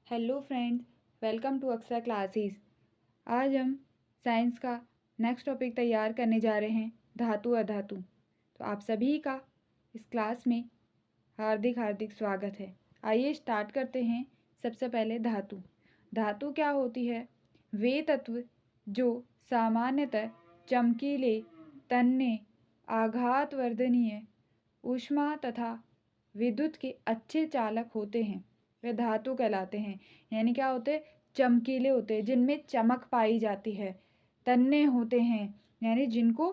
Hello friends, welcome to अक्सर classes. आज हम साइंस का नेक्स्ट टॉपिक तैयार करने जा रहे हैं, धातु अधातु। तो आप सभी का इस क्लास में हार्दिक हार्दिक स्वागत है। आइए स्टार्ट करते हैं। सबसे पहले धातु। धातु क्या होती है? वे तत्व जो सामान्यतः चमकीले, तन्ने, आघातवर्धनीय, ऊष्मा तथा विद्युत के अच्छे चालक होते हैं, वे धातु कहलाते हैं। यानी क्या होते हैं? चमकीले होते हैं, जिनमें चमक पाई जाती है। तन्ने होते हैं, यानी जिनको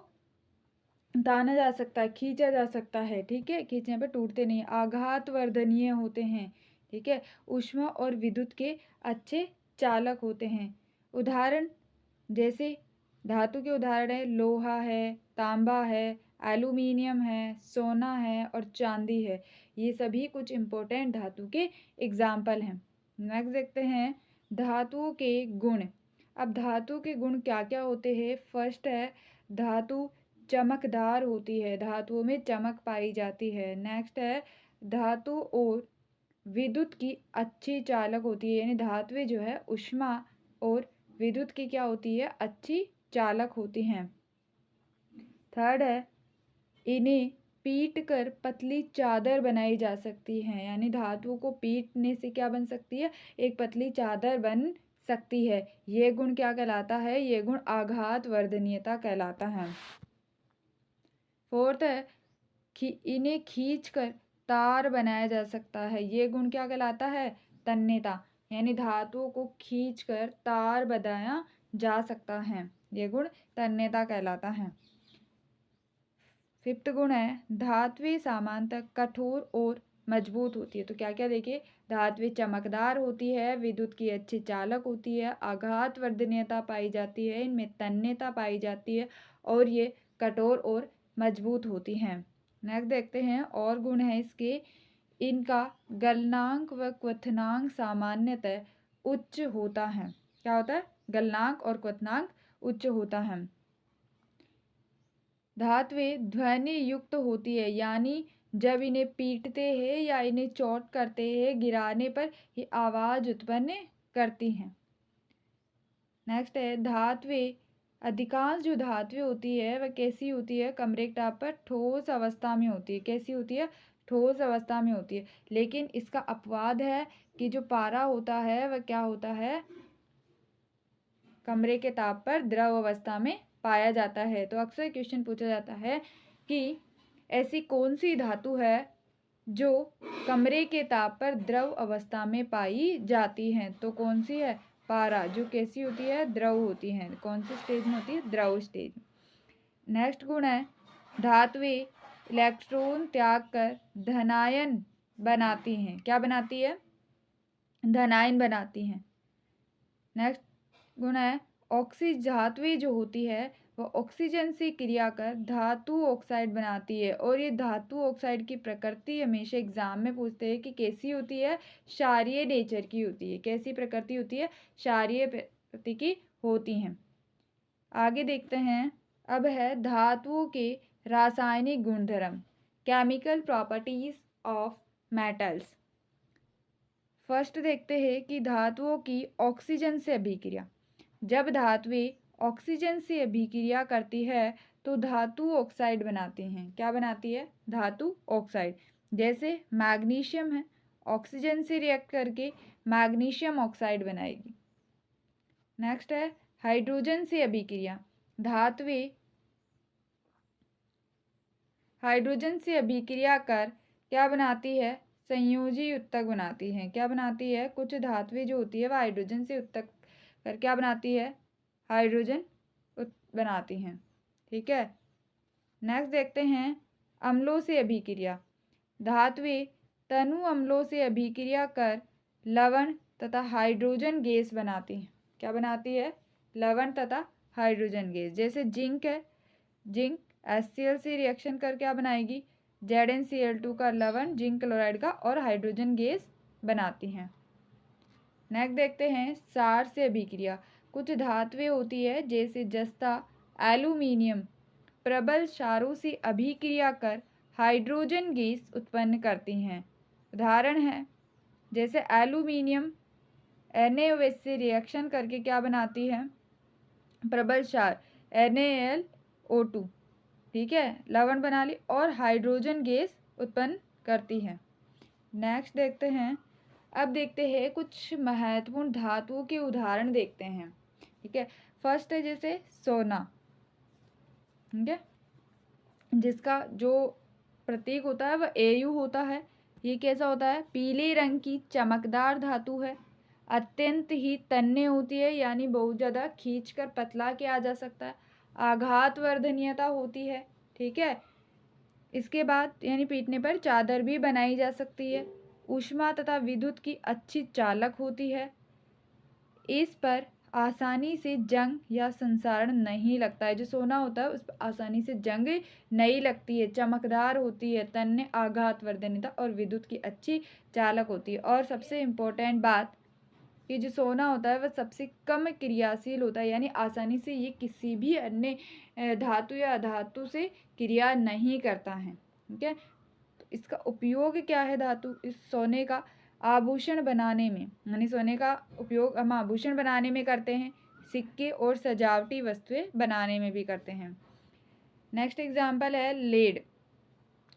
ताना जा सकता है, खींचा जा सकता है। ठीक है, खींचने पर टूटते नहीं। आघातवर्धनीय होते हैं। ठीक है, ऊष्मा और विद्युत के अच्छे चालक होते हैं। उदाहरण जैसे धातु के उदाहरण है लोहा है, तांबा है, एल्यूमिनियम है, सोना है और चांदी है। ये सभी कुछ इम्पोर्टेंट धातु के एग्जाम्पल हैं। नेक्स्ट देखते हैं धातुओं के गुण। अब धातु के गुण क्या क्या होते हैं? फर्स्ट है धातु चमकदार होती है, धातुओं में चमक पाई जाती है। नेक्स्ट है धातु और विद्युत की अच्छी चालक होती है, यानी धातुएं जो है ऊष्मा और विद्युत की क्या होती है? अच्छी चालक होती हैं। थर्ड है इन्हें पीट कर पतली चादर बनाई जा सकती है, यानी धातुओं को पीटने से क्या बन सकती है? एक पतली चादर बन सकती है। ये गुण क्या कहलाता है? ये गुण आघात वर्धनीयता कहलाता है। फोर्थ है इन्हें खींचकर तार बनाया जा सकता है। ये गुण क्या कहलाता है? तन्यता, यानी धातुओं को खींचकर तार बनाया जा सकता है। ये गुण तन्यता कहलाता है। फिफ्थ गुण है धात्विक सामान्यतः कठोर और मजबूत होती है। तो क्या क्या देखिए, धात्विक चमकदार होती है, विद्युत की अच्छी चालक होती है, आघात वर्धनीयता पाई जाती है, इनमें तन्यता पाई जाती है और ये कठोर और मजबूत होती हैं। नेक्स्ट देखते हैं और गुण है इसके। इनका गलनांक व क्वथनांक सामान्यतः उच्च होता है। क्या होता है? गलनांक और क्वथनांक उच्च होता है। धातुएं ध्वनि युक्त होती है, यानी जब इन्हें पीटते हैं या इन्हें चोट करते हैं, गिराने पर ये आवाज उत्पन्न करती हैं। नेक्स्ट है धातुएं। अधिकांश जो धातुएं होती है वह कैसी होती है? कमरे के ताप पर ठोस अवस्था में होती है। कैसी होती है? ठोस अवस्था में होती है। लेकिन इसका अपवाद है कि जो पारा होता है वह क्या होता है? कमरे के ताप पर द्रव अवस्था में पाया जाता है। तो अक्सर क्वेश्चन पूछा जाता है कि ऐसी कौन सी धातु है जो कमरे के ताप पर द्रव अवस्था में पाई जाती है? तो कौन सी है? पारा, जो कैसी होती है? द्रव होती है। कौन सी स्टेज में होती है? द्रव स्टेज। नेक्स्ट गुण है धातुएं इलेक्ट्रॉन त्याग कर धनायन बनाती हैं। क्या बनाती है? धनायन बनाती हैं। नेक्स्ट गुण है धातुएं जो होती है वह ऑक्सीजन से क्रिया कर धातु ऑक्साइड बनाती है। और ये धातु ऑक्साइड की प्रकृति हमेशा एग्जाम में पूछते हैं कि कैसी होती है? क्षारीय नेचर की होती है। कैसी प्रकृति होती है? क्षारीय प्रकृति की होती हैं। आगे देखते हैं। अब है धातुओं के रासायनिक गुणधर्म, chemical properties of metals. First देखते हैं कि धातुओं की ऑक्सीजन से अभिक्रिया। जब धातुएं ऑक्सीजन से अभिक्रिया करती है तो धातु ऑक्साइड बनाती हैं। क्या बनाती है? धातु ऑक्साइड। जैसे मैग्नीशियम है, ऑक्सीजन से रिएक्ट करके मैग्नीशियम ऑक्साइड बनाएगी। नेक्स्ट है हाइड्रोजन से अभिक्रिया। धातुएं हाइड्रोजन से अभिक्रिया कर क्या बनाती है? संयोजी उत्तक बनाती हैं। क्या बनाती है? कुछ धातुएं जो होती है वह हाइड्रोजन से उत्तक कर क्या बनाती है? हाइड्रोजन बनाती हैं। ठीक है। नेक्स्ट देखते हैं अम्लों से अभिक्रिया। धातुएं तनु अम्लों से अभिक्रिया कर लवण तथा हाइड्रोजन गैस बनाती हैं। क्या बनाती है? लवण तथा हाइड्रोजन गैस। जैसे जिंक है, जिंक HCl से रिएक्शन कर क्या बनाएगी? ZnCl2 का लवण जिंक क्लोराइड का और हाइड्रोजन गैस बनाती हैं। नेक्स्ट देखते हैं क्षार से अभिक्रिया। कुछ धातुएं होती है जैसे जस्ता, एल्यूमिनियम प्रबल क्षारों से अभिक्रिया कर हाइड्रोजन गैस उत्पन्न करती हैं। उदाहरण है जैसे एल्यूमिनियम NaOH से रिएक्शन करके क्या बनाती है, प्रबल क्षार NaLO2, ठीक है, लवण बना ली और हाइड्रोजन गैस उत्पन्न करती है। नेक्स्ट देखते हैं, अब देखते हैं कुछ महत्वपूर्ण धातुओं के उदाहरण देखते हैं, ठीक है। फर्स्ट है जैसे सोना, ठीक है, जिसका जो प्रतीक होता है वह Au होता है। ये कैसा होता है, पीले रंग की चमकदार धातु है, अत्यंत ही तन्य होती है, यानी बहुत ज़्यादा खींचकर पतला किया जा सकता है, आघात वर्धनीयता होती है, ठीक है। इसके बाद यानी पीटने पर चादर भी बनाई जा सकती है, ऊष्मा तथा विद्युत की अच्छी चालक होती है, इस पर आसानी से जंग या संसारण नहीं लगता है। जो सोना होता है उस पर आसानी से जंग नहीं लगती है, चमकदार होती है, तन्य, आघात वर्धनीयता और विद्युत की अच्छी चालक होती है। और सबसे इम्पोर्टेंट बात, ये जो सोना होता है वह सबसे कम क्रियाशील होता है, यानी आसानी से ये किसी भी अन्य धातु या अधातु से क्रिया नहीं करता है, ठीक है। तो इसका उपयोग क्या है, धातु इस सोने का आभूषण बनाने में, यानी सोने का उपयोग हम आभूषण बनाने में करते हैं, सिक्के और सजावटी वस्तुएं बनाने में भी करते हैं। नेक्स्ट एग्जाम्पल है लेड।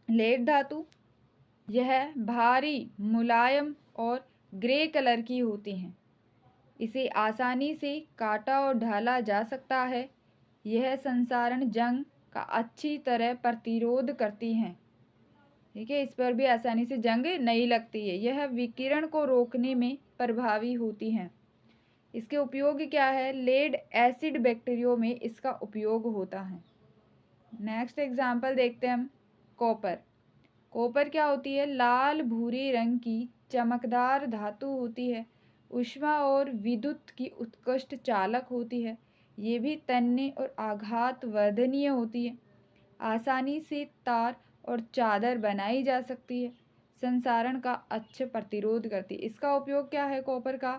लेड धातु यह भारी, मुलायम और ग्रे कलर की होती हैं, इसे आसानी से काटा और ढाला जा सकता है, यह संसारण जंग का अच्छी तरह प्रतिरोध करती हैं, ठीक है, इस पर भी आसानी से जंग नहीं लगती है, यह विकिरण को रोकने में प्रभावी होती हैं। इसके उपयोग क्या है, लेड एसिड बैक्टीरियो में इसका उपयोग होता है। नेक्स्ट एग्जाम्पल देखते हैं हम, कॉपर। कॉपर क्या होती है, लाल भूरे रंग की चमकदार धातु होती है, ऊष्मा और विद्युत की उत्कृष्ट चालक होती है, ये भी तन्य और आघात वर्धनीय होती है, आसानी से तार और चादर बनाई जा सकती है, संसारण का अच्छे प्रतिरोध करती है। इसका उपयोग क्या है कॉपर का,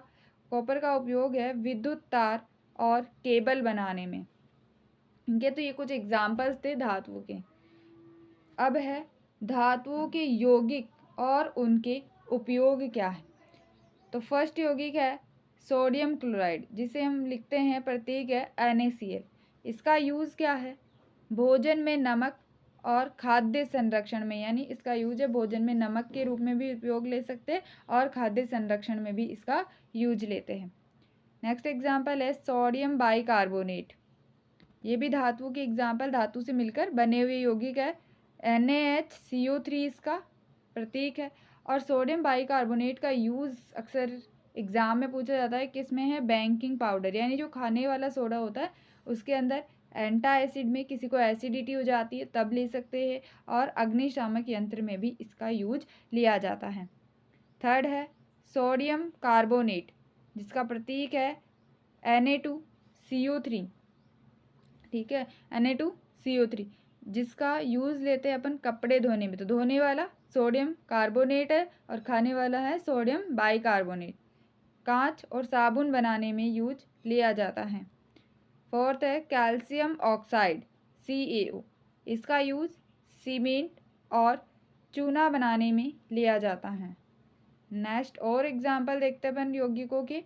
कॉपर का उपयोग है विद्युत तार और केबल बनाने में, ठीक है। तो ये कुछ एग्जाम्पल्स थे धातुओं के। अब है धातुओं के यौगिक और उनके उपयोग क्या है। तो फर्स्ट यौगिक है सोडियम क्लोराइड, जिसे हम लिखते हैं प्रतीक है NaCl। इसका यूज़ क्या है, भोजन में नमक और खाद्य संरक्षण में, यानी इसका यूज है भोजन में नमक के रूप में भी उपयोग ले सकते हैं और खाद्य संरक्षण में भी इसका यूज लेते हैं। नेक्स्ट एग्जाम्पल है सोडियम बाइकार्बोनेट, ये भी धातु के एग्जाम्पल, धातु से मिलकर बने हुए यौगिक है, NaHCO3 इसका प्रतीक है। और सोडियम बाइकार्बोनेट का यूज़ अक्सर एग्ज़ाम में पूछा जाता है, किस में है, बेकिंग पाउडर, यानी जो खाने वाला सोडा होता है उसके अंदर एंटा एसिड में किसी को एसिडिटी हो जाती है तब ले सकते हैं, और अग्निशामक यंत्र में भी इसका यूज लिया जाता है। थर्ड है सोडियम कार्बोनेट, जिसका प्रतीक है Na2CO3, ठीक है, Na2CO3, जिसका यूज़ लेते हैं अपन कपड़े धोने में। तो धोने वाला सोडियम कार्बोनेट है और खाने वाला है सोडियम बाइकार्बोनेट। कांच और साबुन बनाने में यूज लिया जाता है। फोर्थ है कैल्शियम ऑक्साइड CaO, इसका यूज़ सीमेंट और चूना बनाने में लिया जाता है। नेक्स्ट और एग्जाम्पल देखते हैं अपन यौगिकों के,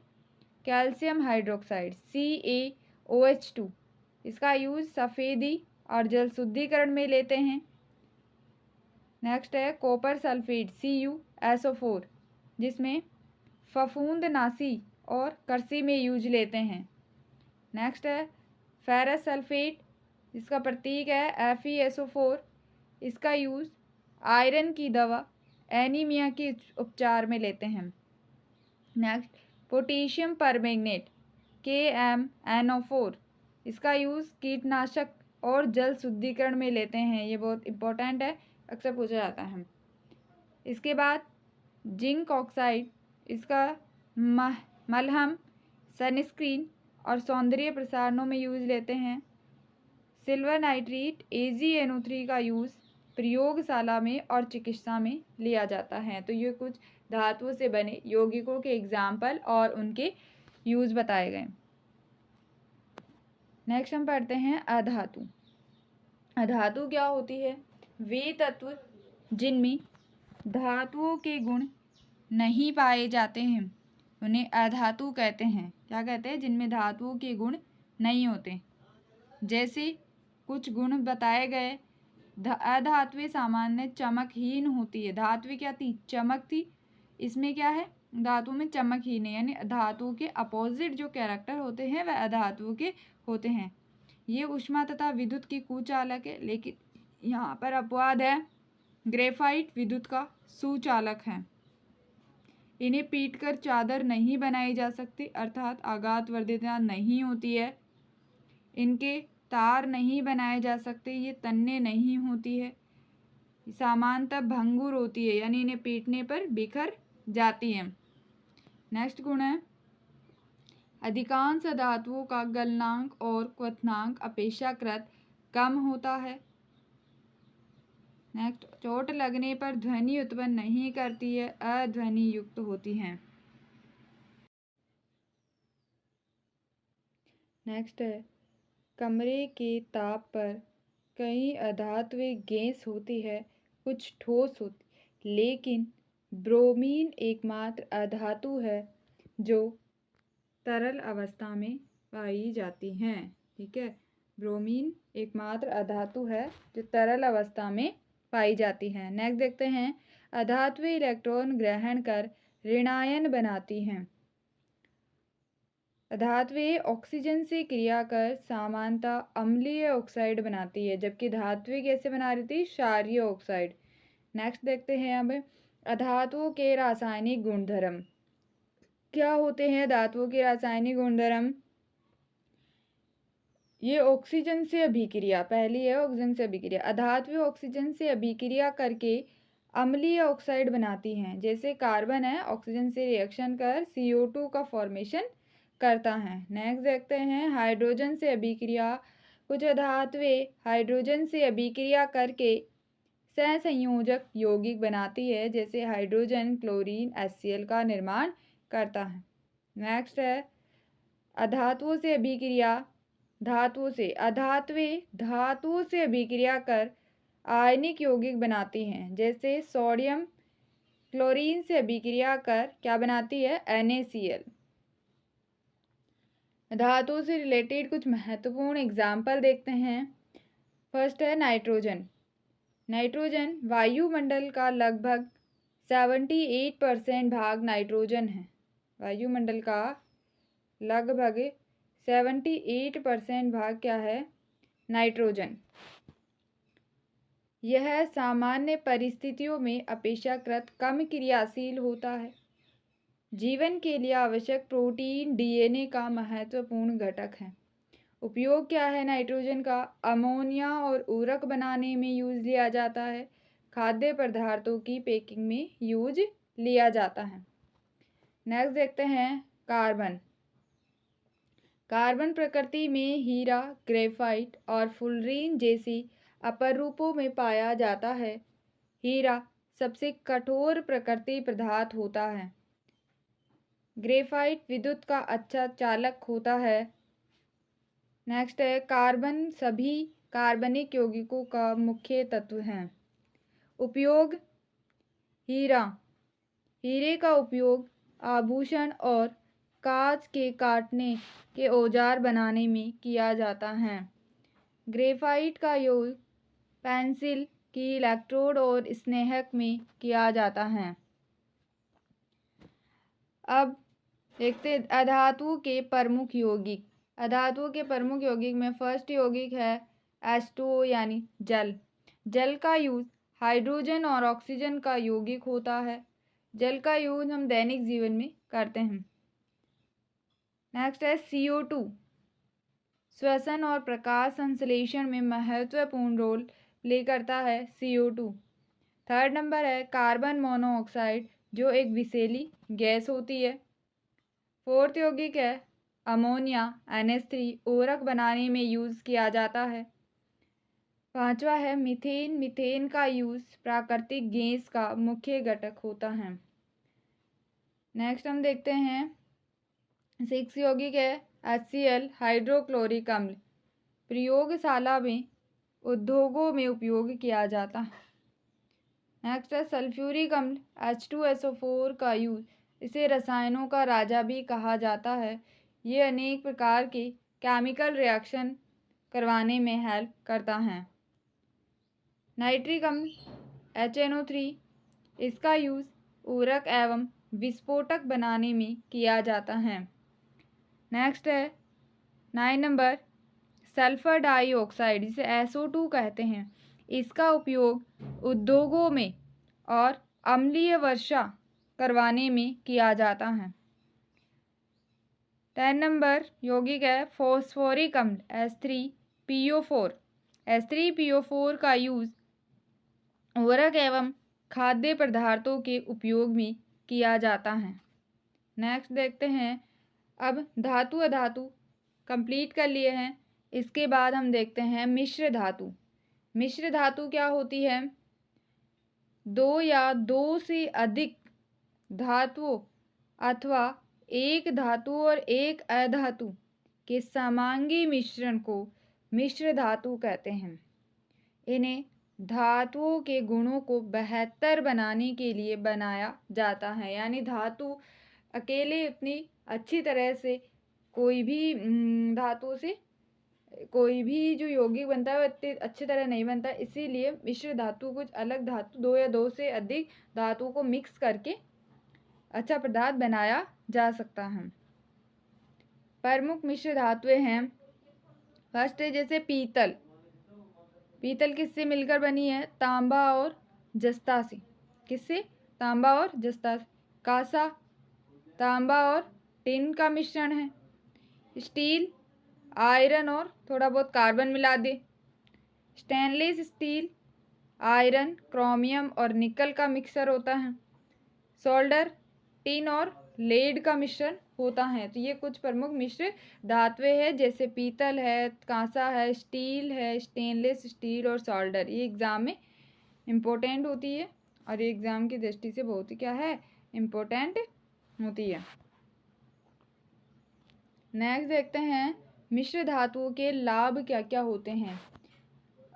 कैल्शियम हाइड्रोक्साइड CaOH2, इसका यूज़ सफ़ेदी और जल शुद्धिकरण में लेते हैं। नेक्स्ट है कॉपर सल्फेट CuSO4, जिसमें फफूंदनाशी और कृषि में यूज लेते हैं। नेक्स्ट है फेरस सल्फेट, जिसका प्रतीक है FeSO4, इसका यूज़ आयरन की दवा एनीमिया के उपचार में लेते हैं। नेक्स्ट पोटेशियम परमैंगनेट KmNO4, इसका यूज़ कीटनाशक और जल शुद्धिकरण में लेते हैं, ये बहुत इंपॉर्टेंट है, अक्सर पूछा जाता है। इसके बाद जिंक ऑक्साइड, इसका मलहम, सनस्क्रीन और सौंदर्य प्रसारणों में यूज लेते हैं। सिल्वर नाइट्रेट AgNO3 का यूज़ प्रयोगशाला में और चिकित्सा में लिया जाता है। तो ये कुछ धातुओं से बने यौगिकों के एग्जाम्पल और उनके यूज़ बताए गए। नेक्स्ट हम पढ़ते हैं अधातु। अधातु क्या होती है, वे तत्व जिनमें धातुओं के गुण नहीं पाए जाते हैं, उन्हें अधातु कहते हैं। क्या कहते हैं? जिनमें धातुओं के गुण नहीं होते। जैसे कुछ गुण बताए गए। अधात्विक सामान्य चमकहीन होती है। धात्विक क्या थी? चमक थी। इसमें क्या है? धातु में चमकहीन है, यानी धातु के अपोजिट जो कैरेक्टर होते हैं वह अधातु के होते हैं। ये ऊष्मा तथा विद्युत की कुचालक है, लेकिन यहाँ पर अपवाद है। ग्रेफाइट विद्युत का सुचालक है। इन्हें पीटकर चादर नहीं बनाई जा सकती, अर्थात आघात वर्धिता नहीं होती है। इनके तार नहीं बनाए जा सकते, ये तन्ने नहीं होती है। सामान्यतः भंगुर होती है, यानी इन्हें पीटने पर बिखर जाती है। नेक्स्ट गुण है अधिकांश धातुओं का गलनांक और क्वथनांक अपेक्षाकृत कम होता है। नेक्स्ट, चोट लगने पर ध्वनि उत्पन्न नहीं करती है, अध्वनि युक्त होती हैं। नेक्स्ट है कमरे के ताप पर कई अधात्विक गैस होती है, कुछ ठोस होती, लेकिन ब्रोमीन एकमात्र अधातु है जो तरल अवस्था में पाई जाती हैं। ठीक है, ब्रोमीन एकमात्र अधातु है जो तरल अवस्था में पाई जाती है। नेक्स्ट देखते हैं अधात्विक इलेक्ट्रॉन ग्रहण कर ऋणायन बनाती हैं। धात्विक ऑक्सीजन से क्रिया कर सामान्यतः अम्लीय ऑक्साइड बनाती है, जबकि धात्विक कैसे बना रही थी? क्षारीय ऑक्साइड। नेक्स्ट देखते हैं अब अधातुओं के रासायनिक गुणधर्म। क्या होते हैं धातुओं के रासायनिक गुणधर्म? ये ऑक्सीजन से अभिक्रिया, पहली है ऑक्सीजन से अभिक्रिया। अधात्विक ऑक्सीजन से अभिक्रिया करके अम्लीय ऑक्साइड बनाती हैं। जैसे कार्बन है, ऑक्सीजन से रिएक्शन कर CO2 का फॉर्मेशन करता है। नेक्स्ट देखते हैं हाइड्रोजन से अभिक्रिया। कुछ धातुएं हाइड्रोजन से अभिक्रिया करके सहसंयोजक यौगिक बनाती है, जैसे हाइड्रोजन क्लोरीन HCl का निर्माण करता है। नेक्स्ट है अधातुओं से अभिक्रिया। धातुओं से धातुओं से अभिक्रिया कर आयनिक यौगिक बनाती हैं, जैसे सोडियम क्लोरीन से अभिक्रिया कर क्या बनाती है? NaCl। धातुओं से रिलेटेड कुछ महत्वपूर्ण एग्जाम्पल देखते हैं। फर्स्ट है नाइट्रोजन। नाइट्रोजन वायुमंडल का लगभग 78% भाग नाइट्रोजन है। वायुमंडल का लगभग 78% भाग क्या है? नाइट्रोजन। यह सामान्य परिस्थितियों में अपेक्षाकृत कम क्रियाशील होता है। जीवन के लिए आवश्यक प्रोटीन DNA का महत्वपूर्ण घटक है। उपयोग क्या है नाइट्रोजन का? अमोनिया और ऊर्वरक बनाने में यूज लिया जाता है। खाद्य पदार्थों की पैकिंग में यूज लिया जाता है। नेक्स्ट देखते हैं कार्बन। कार्बन प्रकृति में हीरा, ग्रेफाइट और फुलरीन जैसी अपर रूपों में पाया जाता है। हीरा सबसे कठोर प्रकृति पदार्थ होता है। ग्रेफाइट विद्युत का अच्छा चालक होता है। नेक्स्ट है कार्बन सभी कार्बनिक यौगिकों का मुख्य तत्व है। उपयोग हीरा। हीरे का उपयोग आभूषण और कांच के काटने के औजार बनाने में किया जाता है। ग्रेफाइट का उपयोग पेंसिल की इलेक्ट्रोड और स्नेहक में किया जाता है। अब देखते अधातु के प्रमुख यौगिक। अधातुओं के प्रमुख यौगिक में फर्स्ट यौगिक है H2O यानी जल। जल का यूज हाइड्रोजन और ऑक्सीजन का यौगिक होता है। जल का यूज हम दैनिक जीवन में करते हैं। नेक्स्ट है CO2। श्वसन और प्रकाश संश्लेषण में महत्वपूर्ण रोल प्ले करता है CO2। थर्ड नंबर है कार्बन मोनोऑक्साइड, जो एक विषैली गैस होती है। फोर्थ यौगिक है अमोनिया NH3, ऊर्वरक बनाने में यूज किया जाता है। पांचवा है मीथेन। मीथेन का यूज प्राकृतिक गैस का मुख्य घटक होता है। नेक्स्ट हम देखते हैं सिक्स यौगिक है HCl, हाइड्रोक्लोरिक अम्ल। प्रयोगशाला में उद्योगों में उपयोग किया जाता है। नेक्स्ट है सल्फ्यूरिक अम्ल H2SO4 का यूज इसे रसायनों का राजा भी कहा जाता है। ये अनेक प्रकार के केमिकल रिएक्शन करवाने में हेल्प करता है। नाइट्रिक अम्ल HNO3, इसका यूज़ ऊर्वरक एवं विस्फोटक बनाने में किया जाता है। नेक्स्ट है 9 नंबर सल्फर डाइऑक्साइड, जिसे SO2 कहते हैं। इसका उपयोग उद्योगों में और अम्लीय वर्षा करवाने में किया जाता है। 10 नंबर यौगिक है फॉस्फोरिक अम्ल H3PO4। H3PO4 का यूज़ उर्वरक एवं खाद्य पदार्थों के उपयोग में किया जाता है। नेक्स्ट देखते हैं, अब धातु अधातु कंप्लीट कर लिए हैं। इसके बाद हम देखते हैं मिश्र धातु। मिश्र धातु क्या होती है? दो या दो से अधिक धातुओं अथवा एक धातु और एक अधातु के समांगी मिश्रण को मिश्र धातु कहते हैं। इन्हें धातुओं के गुणों को बेहतर बनाने के लिए बनाया जाता है। यानी धातु अकेले इतनी अच्छी तरह से कोई भी धातु से कोई भी जो यौगिक बनता है वो इतनी अच्छी तरह नहीं बनता, इसीलिए मिश्र धातु कुछ अलग धातु दो या दो से अधिक धातुओं को मिक्स करके अच्छा पदार्थ बनाया जा सकता है। प्रमुख मिश्र धातुएं हैं, फर्स्ट है जैसे पीतल। पीतल किससे मिलकर बनी है? तांबा और जस्ता से। किससे? तांबा और जस्ता से। कांसा तांबा और टिन का मिश्रण है। स्टील आयरन और थोड़ा बहुत कार्बन मिला दे। स्टेनलेस स्टील आयरन, क्रोमियम और निकल का मिक्सर होता है। सोल्डर टिन और लेड का मिश्रण होता है। तो ये कुछ प्रमुख मिश्र धातुएं हैं, जैसे पीतल है, कांसा है, स्टील है, स्टेनलेस स्टील और सोल्डर। ये एग्ज़ाम में इम्पोर्टेंट होती है और ये एग्ज़ाम की दृष्टि से बहुत ही क्या है, इम्पोर्टेंट होती है। नेक्स्ट देखते हैं मिश्र धातुओं के लाभ क्या क्या होते हैं।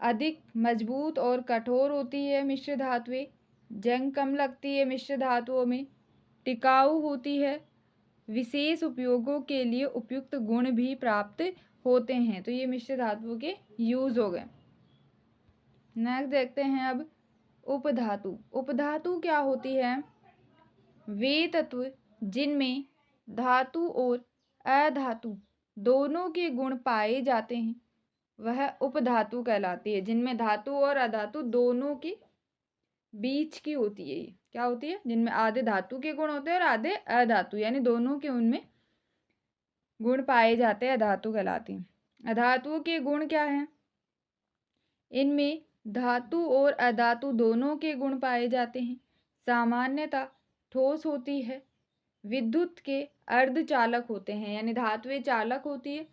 अधिक मजबूत और कठोर होती है मिश्र धातुएं। जंग कम लगती है मिश्र धातुओं में। टिकाऊ होती है। विशेष उपयोगों के लिए उपयुक्त गुण भी प्राप्त होते हैं। तो ये मिश्र धातुओं के यूज हो गए। नेक्स्ट देखते हैं अब उपधातु। उपधातु क्या होती है? वे तत्व जिनमें धातु और अधातु दोनों के गुण पाए जाते हैं वह उपधातु कहलाती है। जिनमें धातु और अधातु दोनों के बीच की होती है। ये क्या होती है? जिनमें आधे धातु के गुण होते हैं और आधे अधातु, यानी दोनों के उनमें गुण पाए जाते हैं, अधातु कहलाती हैं। अधातुओं के गुण क्या हैं? इनमें धातु और अधातु दोनों के गुण पाए जाते हैं। सामान्यतः ठोस होती है। विद्युत के अर्धचालक होते हैं, यानी धातुएं चालक होती है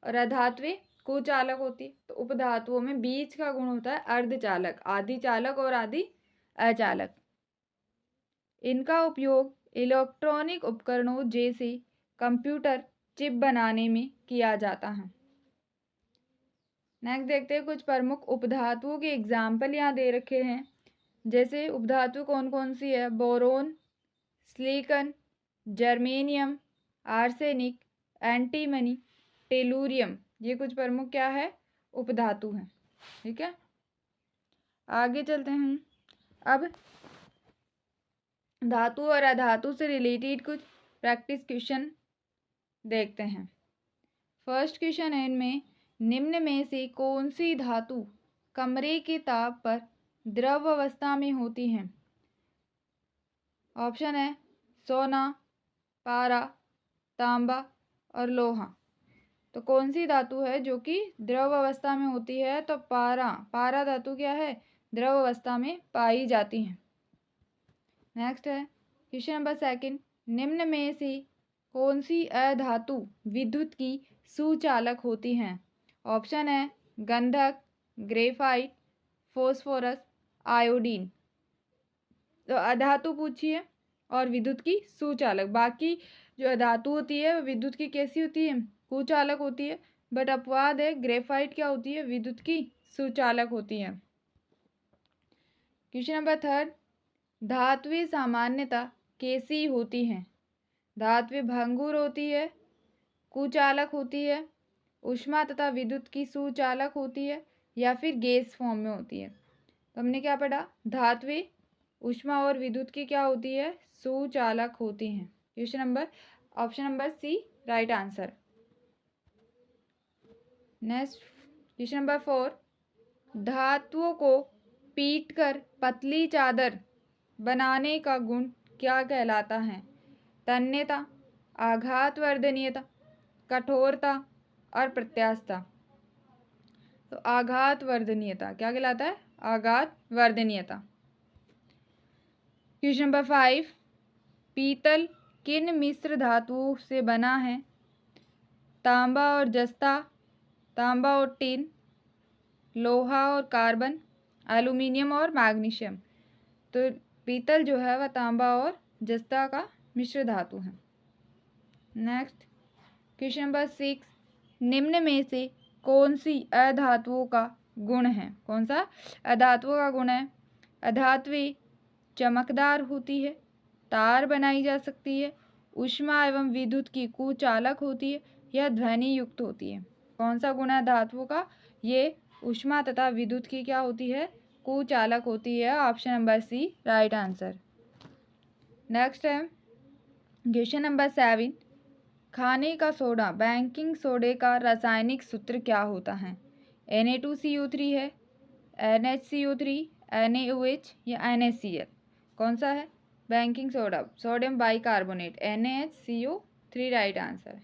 और अधातुएं कुचालक होती है। तो उपधातुओं में बीच का गुण होता है अर्धचालक, आधी चालक और आधी अचालक। इनका उपयोग इलेक्ट्रॉनिक उपकरणों जैसे कंप्यूटर चिप बनाने में किया जाता है। नेक्स्ट देखते हैं कुछ प्रमुख उपधातुओं के एग्जाम्पल यहाँ दे रखे हैं। जैसे उपधातु कौन कौन सी है? Boron, silicon, germanium, arsenic, antimony, tellurium. ये कुछ प्रमुख क्या है? उपधातु हैं। ठीक है, आगे चलते हैं। अब धातु और अधातु से रिलेटेड कुछ प्रैक्टिस क्वेश्चन देखते हैं। फर्स्ट क्वेश्चन है इनमें, निम्न में से कौन सी धातु कमरे के ताप पर द्रव अवस्था में होती है? ऑप्शन है सोना, पारा, तांबा और लोहा। तो कौन सी धातु है जो कि द्रव अवस्था में होती है? तो पारा धातु क्या है? द्रव अवस्था में पाई जाती है। नेक्स्ट है क्वेश्चन नंबर सेकंड, निम्न में से कौन सी अधातु विद्युत की सुचालक होती हैं? ऑप्शन है गंधक, ग्रेफाइट, फॉस्फोरस, आयोडीन। तो अधातु पूछिए और विद्युत की सुचालक। बाकी जो अधातु होती है वो विद्युत की कैसी होती है? कुचालक होती है। बट अपवाद है, ग्रेफाइट क्या होती है? विद्युत की सुचालक होती है। क्वेश्चन नंबर थर्ड, धातुएं सामान्यतः कैसी होती हैं? धात्विक भंगुर होती है, कुचालक होती है, ऊष्मा तथा विद्युत की सुचालक होती है, या फिर गैस फॉर्म में होती है। तो हमने क्या पढ़ा, धात्विक ऊष्मा और विद्युत की क्या होती है, सुचालक होती हैं। Option number C right answer. Next question number 4, धातुओं को पीटकर पतली चादर बनाने का गुण क्या कहलाता है? तन्यता, आघातवर्धनीयता, कठोरता और प्रत्यास्थता। तो आघातवर्धनीयता क्या कहलाता है? आघातवर्धनीयता। क्वेश्चन नंबर 5, पीतल किन मिश्र धातुओं से बना है? तांबा और जस्ता, तांबा और टिन, लोहा और कार्बन, एल्यूमिनियम और मैग्नीशियम। तो पीतल जो है वह तांबा और जस्ता का मिश्र धातु है। नेक्स्ट क्वेश्चन नंबर 6, निम्न में से कौन सी अधातुओं का गुण है? कौन सा अधातुओं का गुण है? अधात्वी चमकदार होती है, तार बनाई जा सकती है, ऊष्मा एवं विद्युत की कुचालक होती है, या ध्वनि युक्त होती है। कौन सा गुण है धातुओं का? ये ऊष्मा तथा विद्युत की क्या होती है? कुचालक होती है। Option number C right answer. Next है क्वेश्चन नंबर 7, खाने का सोडा बेकिंग सोडे का रासायनिक सूत्र क्या होता है? Na2CO3 है, NHCO3, NaOH या NaCl। कौन सा है? Baking soda, sodium bicarbonate, NaCO3 right answer.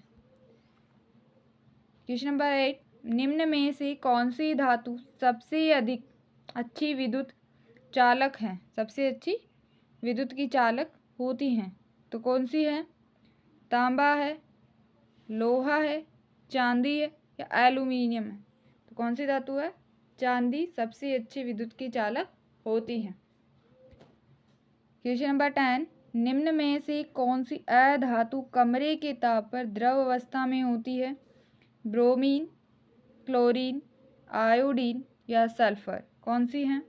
Question number 8, निम्न में से कौन सी धातु सबसे अधिक अच्छी विद्युत चालक है? सबसे अच्छी विद्युत की चालक होती हैं तो कौन सी है? तांबा है, लोहा है, चांदी है या एल्यूमिनियम है। तो कौन सी धातु है? चांदी सबसे अच्छी विद्युत की चालक होती है। क्वेश्चन नंबर 10, निम्न में से कौन सी अधातु कमरे के ताप पर द्रव अवस्था में होती है? ब्रोमीन, क्लोरीन, आयोडीन या सल्फर। कौन सी है?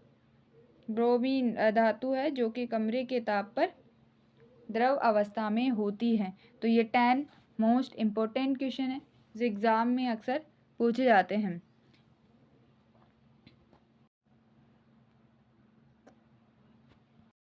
ब्रोमीन धातु है जो कि कमरे के ताप पर द्रव अवस्था में होती है। तो ये 10 मोस्ट इम्पोर्टेंट क्वेश्चन है जो एग्ज़ाम में अक्सर पूछे जाते हैं।